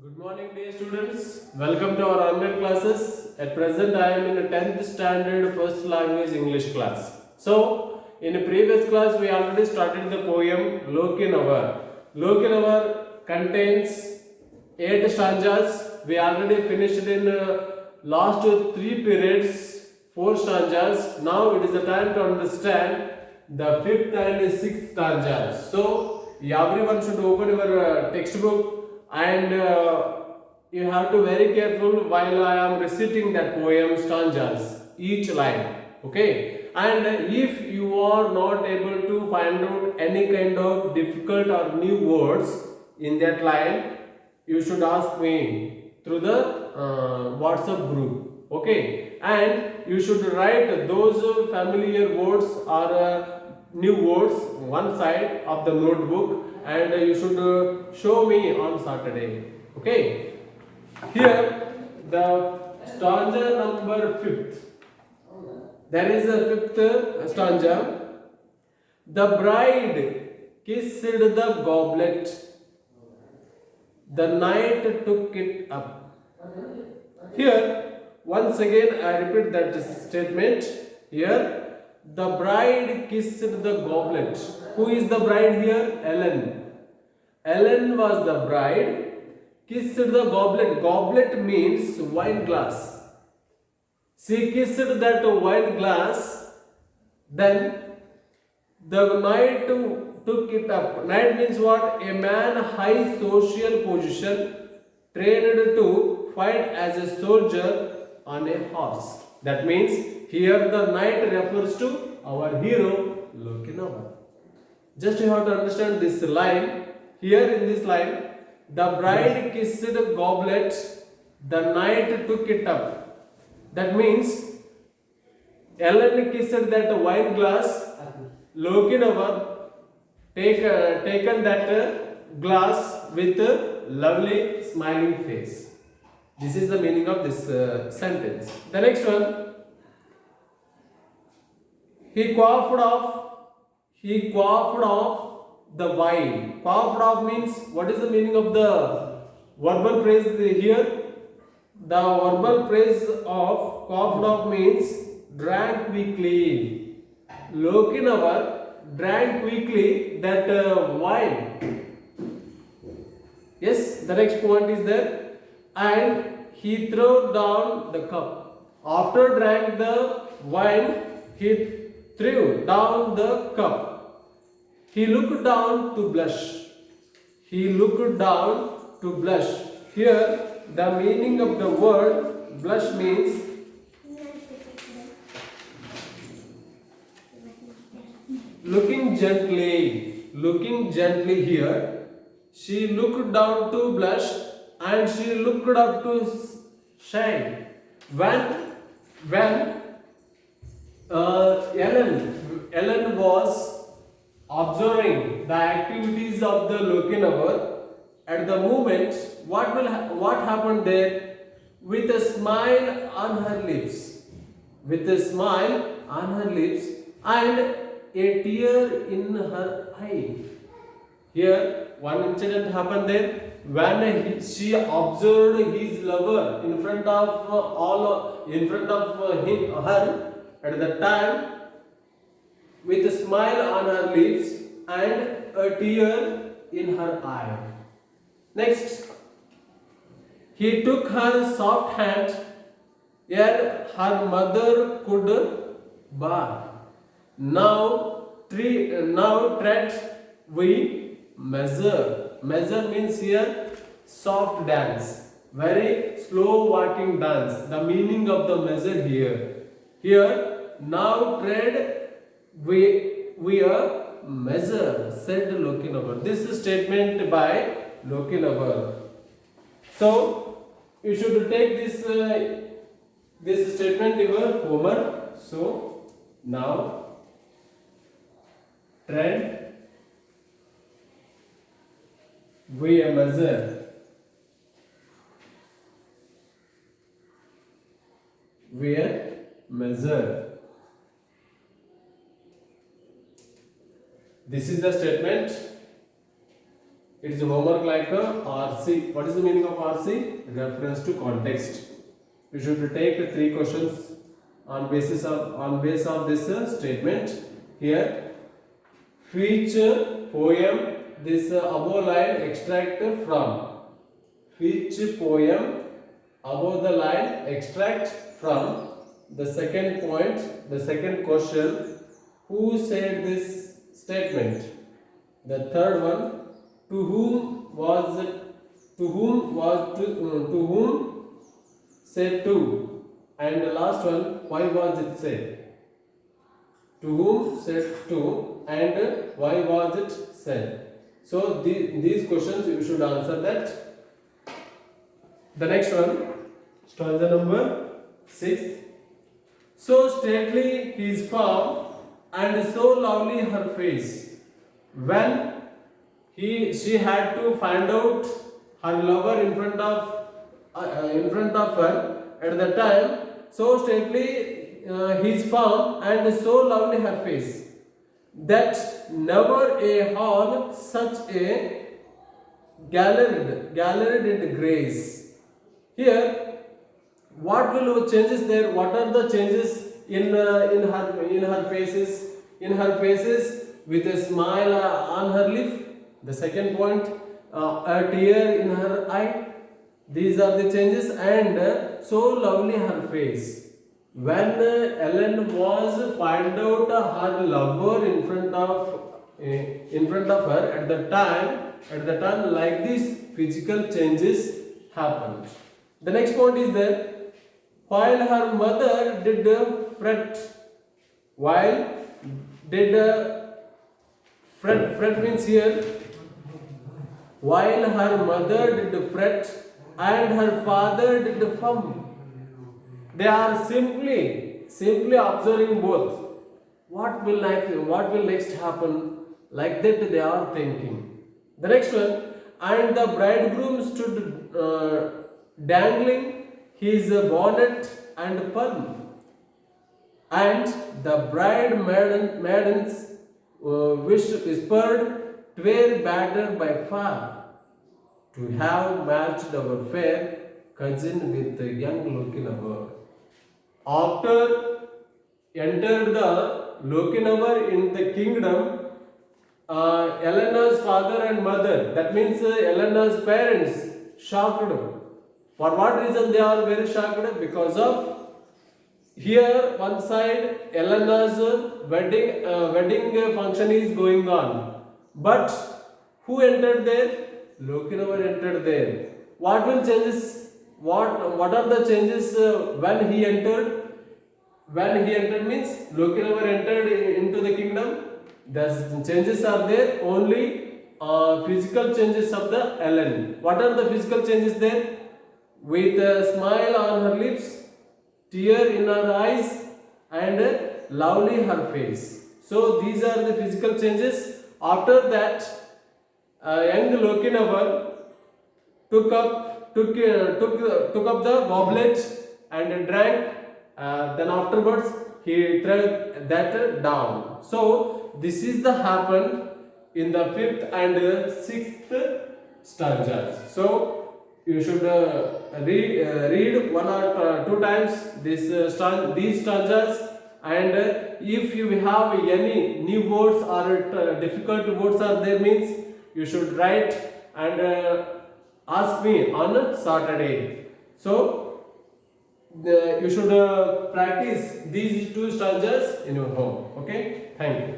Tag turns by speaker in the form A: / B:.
A: Good morning, dear students. Welcome to our online classes. At present, I am in the 10th standard first language English class. So, in the previous class, we already started the poem Lokinavar. Lokinavar contains 8 stanzas. We already finished in last 3 periods, 4 stanzas. Now it is the time to understand the 5th and 6th stanzas. So, everyone should open your textbook and you have to very careful while I am reciting that poem stanzas each line, okay? And if you are not able to find out any kind of difficult or new words in that line, you should ask me through the WhatsApp group, okay? And you should write those familiar words or new words one side of the notebook, and you should show me on Saturday, okay? Here the stanza number 5th, there is a 5th stanza. The bride kissed the goblet, the knight took it up. Here once again I repeat that statement. Here the bride kissed the goblet. Who is the bride here? Ellen. Ellen was the bride, kissed the goblet. Goblet means wine glass. She kissed that wine glass, then the knight took it up. Knight means what? A man high social position, trained to fight as a soldier on a horse. That means here the knight refers to our hero Lokinavar. Just you have to understand this line. Here in this line, the bride kissed the goblet, the knight took it up. That means Ellen kissed that wine glass, Lokinavar taken that glass with a lovely smiling face. This is the meaning of this sentence. The next one, he quaffed off the wine. Quaffed off means, what is the meaning of the verbal phrase here? The verbal phrase of quaffed off means drank quickly. Lokinavar drank quickly that wine. Yes, the next point is there. And he threw down the cup. After drank the wine, he threw down the cup. He looked down to blush. He looked down to blush. Here, the meaning of the word blush means looking gently. Looking gently here. She looked down to blush and she looked up to shine. When Ellen was observing the activities of the Lokinavar, at the moment, what happened there? With a smile on her lips, and a tear in her eye. Here, one incident happened there. When she observed his lover in front of her, at the time, with a smile on her lips and a tear in her eye. Next, he took her soft hand, ere her mother could bar. Now tread we measure. Measure means here soft dance, very slow walking dance. The meaning of the measure here. Here, now tread we a measure, said Lokinavar. This is statement by Lokinavar. So you should take this statement in your homework. So now tread we a measure. We a measure. This is the statement. It is homework like a RC. What is the meaning of RC? Reference to context. You should take 3 questions on basis of this statement here. Which poem this above line extract from? Which poem above the line extract from? The second point, the second question, who said this statement? The third one, to whom said to? And the last one, why was it said? To whom said to, and why was it said? So these questions you should answer that. The next one, stanza number 6. So stately his form, and so lovely her face. When she had to find out her lover in front of her at the time, so stately his form, and so lovely her face, that never a hall such a galleried grace. Here, what will changes there? What are the changes in her faces? In her faces, with a smile on her lip. The second point, a tear in her eye. These are the changes, and so lovely her face. When Ellen was find out her lover in front of her at the time, like these physical changes happened. The next point is that while her mother did fret, fret means here, while her mother did fret and her father did fum. They are simply observing both. What will next happen? Like that they are thinking. The next one, and the bridegroom stood dangling his bonnet and palm, and the maidens whispered, "'Twere better by far to have matched our fair cousin with the young Lokinavar." After entered the Lokinavar in the kingdom, Elena's father and mother, that means Elena's parents, shocked. For what reason they are very shocked? Because of here one side Elena's wedding function is going on, but who entered there? Lokinavar entered there. What will changes? What are the changes when he entered? When he entered means Lokinavar entered into the kingdom. The changes are there only physical changes of the Ellen. What are the physical changes there? With a smile on her lips, tear in her eyes, and lovely her face. So these are the physical changes. After that, young Lokinavar took up the goblet and drank. Then afterwards he threw that down. So this is the happened in the 5th and 6th stanzas. So you should read 1 or 2 times these stanzas, and if you have any new words or difficult words are there means you should write and ask me on Saturday. So you should practice these 2 stanzas in your home. Okay, thank you.